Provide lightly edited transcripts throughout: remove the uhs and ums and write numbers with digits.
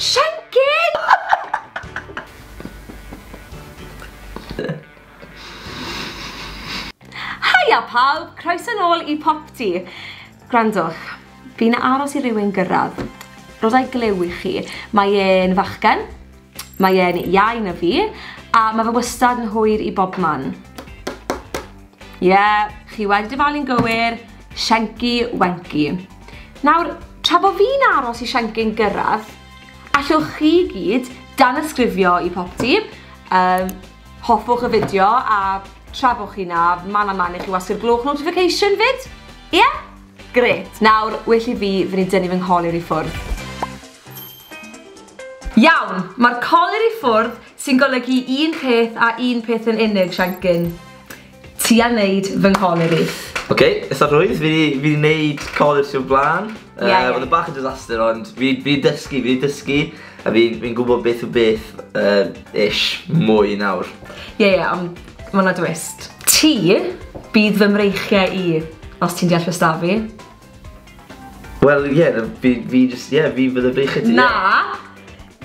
Siencyn! Haia pawb, croeso nôl I PopT. Gwrandwch, fi'n aros I rywun gyrraedd. Rodau glyw I chi. Mae e'n fachgen, mae e'n iau na fi, a mae fe wastad yn hwyr I bob man. Ie, chi wedi dyfalu'n gywir, Sienci Wenci. Nawr, tra bo fi'n aros I Siencyn gyrraedd, allwch chi gyd danysgrifio I PopT, hoffwch y fideo a tra bo chi na, man a man I chi wasgu'r glwch notification fyd? Ie? Gret. Nawr, well I fi fynd I dynnu fy ngholur I ffwrdd. Iawn, mae'r colur I ffwrdd sy'n golygu un peth yn unig, Siencyn. Ti a wneud fy ngholur I. Oce, eitha rwydd, fi wedi wneud colur sy'n blaen. Oedd y bach yn disaster, ond fi dysgu, a fi'n gwybod beth o beth ish mwy nawr. Ie, ond mae yna twist. Ti bydd fy mreichiau I, os ti'n deall fystafi? Wel, ie, fi fydd y breichiau ti. Na!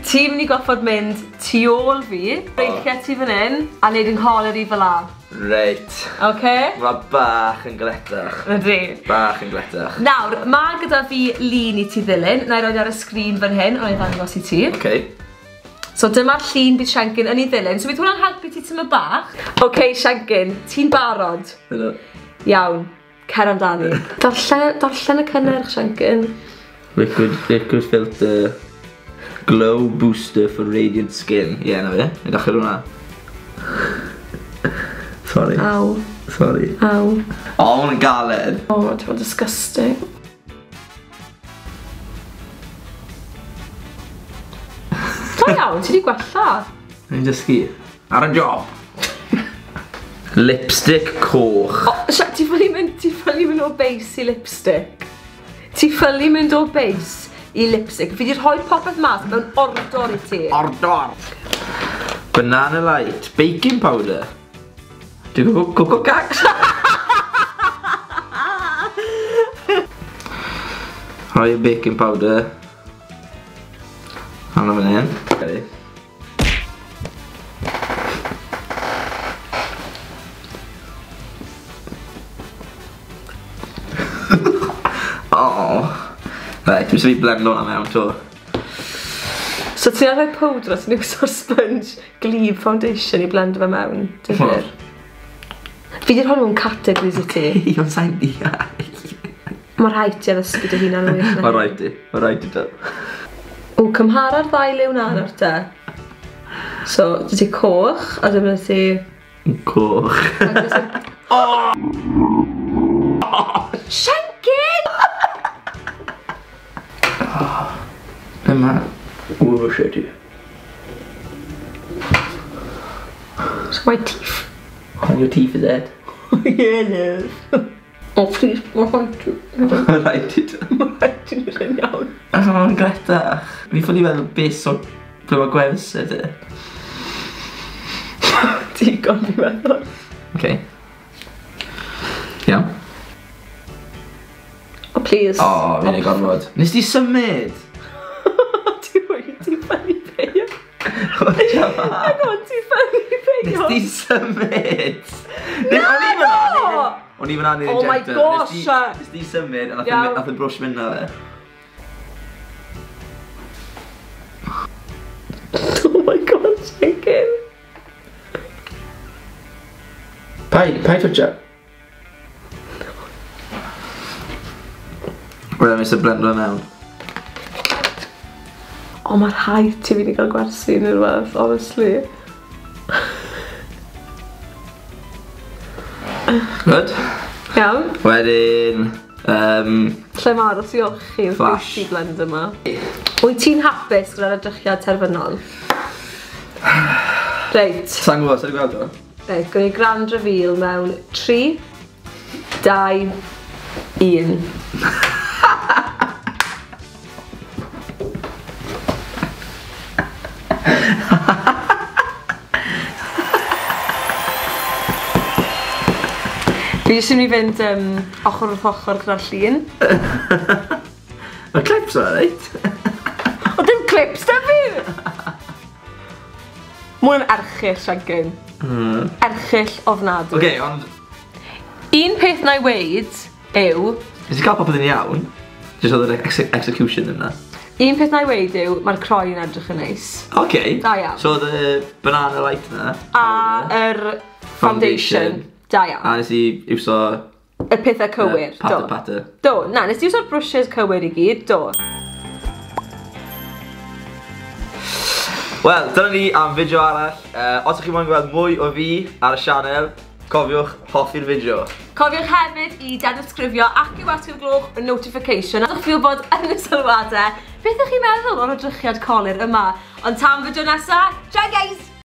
Ti'n mynd I goffod mynd tu ôl fi, breichiau ti fan hyn, a wneud yng ngholur I fel la. Reit. Oce? Mae bach yn gletach. Ydy. Bach yn gletach. Nawr, mae gyda fi lun I ti ddilyn, na I roed ar y sgrin fan hyn, ond I ddangos I ti. Oce. So dyma'r llun bydd Siencyn yn ei ddilyn, so bydd hwnna'n helpu ti tyma bach. Oce, Siencyn, ti'n barod? Ydw. Iawn, cer amdani. Darllen y cynnyrch, Siencyn. Liquid filter. Glow booster for radiant skin. Ie, na fe. Ni'n dachr hwnna. Sorry. Aw. Sorry. Aw. O, hwnna'n galed. O, ti'n disgusting. Da iawn, ti di gwella. Ni'n dysgu. Ar y job. Lipstick coch. O, ti ffynu mynd o beis I lipstick. Ti ffynu mynd o beis I lipstick. Fi di rhoi popeth mas mewn ordor I ti. Ordor. Banana light. Baking powder. Dwi'n gwybod coco gags. Rhoi y baking powder. Hanna fan hyn. Right, dwi'n sef I blend hwnna mewn to. So ti'n rhoi powder os ti'n iwsio'r sponge glib foundation I blend fe mewn, dwi'n fyr? Fi di rhoi mewn categories I ti. Ond sa'n diall. Mae rhaid ti addysgu dy hunan wych na. Mae rhaid I do. O, cymhara'r ddau liwn arall te. So, dy ti coch, a dyma ti... Coch. Siencyn! Dyma. Ww, shit. So my teeth. Oh, your teeth is dead. Yeah, no. Oh, please, mae rhaid ti. Mae rhaid I do. Mae rhaid ti'n rhaid iawn. Ac o'n gletach. Fi ffili feddwl beth o ble mae gwefs ydy. Digon fi'n meddwl. Oce. Iawn. Oh, please. O, fi'n ei gorfod. Nes di symud? Ti'n ffynnu beio. Ac o'n ti'n ffynnu beio. Nes di symud? No! O'n i fan anni'r Oh my gosh! Nes di symud a nath y brwsh mynd na fe. Oh my god, Siencyn. Pai twtio. Wel, mis y blender mewn. O, mae'r rhaid ti fi'n cael gwersi neu rhywbeth, honestly. Good. Iawn. Wedyn... Lle mae aros I olchi'r beauty blend yma. Wyt ti'n hapus gyda'r edrychiad terfynol? Reit. Sa'n gwybod, sa'n gweld o? Reit, gwneud grand reveal mewn 3, 2, 1. Fi jyst yn mynd I fynd ochr wrth ochr gyda'r llun. Mae clips o, reit? O, dim clips da fi! Mwyn erchill, Siencyn. Erchill ofnadwy. Oce, ond... Un peth na i weid yw... Nes i cael popeth yn iawn? Jyst oedd yr execution yna. Un peth na i weid yw, mae'r croen edrych yn neis. Oce. Da iawn. So oedd y banana light yna. A yr foundation. Da iawn. A nes i iwso... Y pethau cywir, do. Patter. Do, na, nes i iwso'r brwsys cywir i gyd, do. Wel, dyna ni am fideo arall. Os ydych chi moyn gweld mwy o fi ar y sianel, cofiwch hoffi'r fideo. Cofiwch hefyd i tanysgrifio ac i warchgeidwad y notification. A ydych chi'n bod yn y sylwadau, beth ydych chi'n meddwl o'r edrychiad Colur yma? Ond tan fideo nesaf, ciao guys!